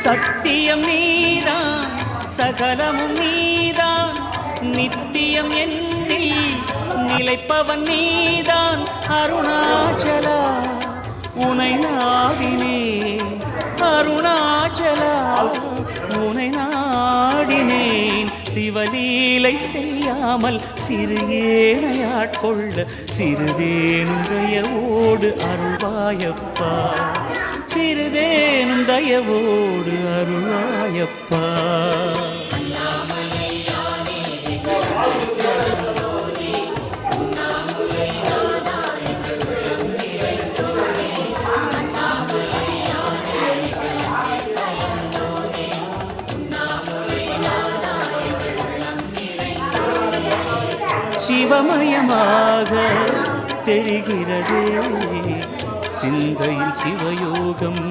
சத்தியம் நீதான் சகலமும் நீதான் நித்தியம் என்னில் நிலைப்பவன் நீதான் அருணாச்சலா உனை நாடினே அருணாச்சலா உனை நாடினேன் சிவலீலை செய்யாமல் சிறியேனையாட்கொள்ள சிறிதேனும் தயவோடு அருள்வாயப்பா சிறிதேனும் தயவோடு அருள்வாயப்பா சிவமயமாக தெரிகிறதே சிந்தையில் சிவயோகம்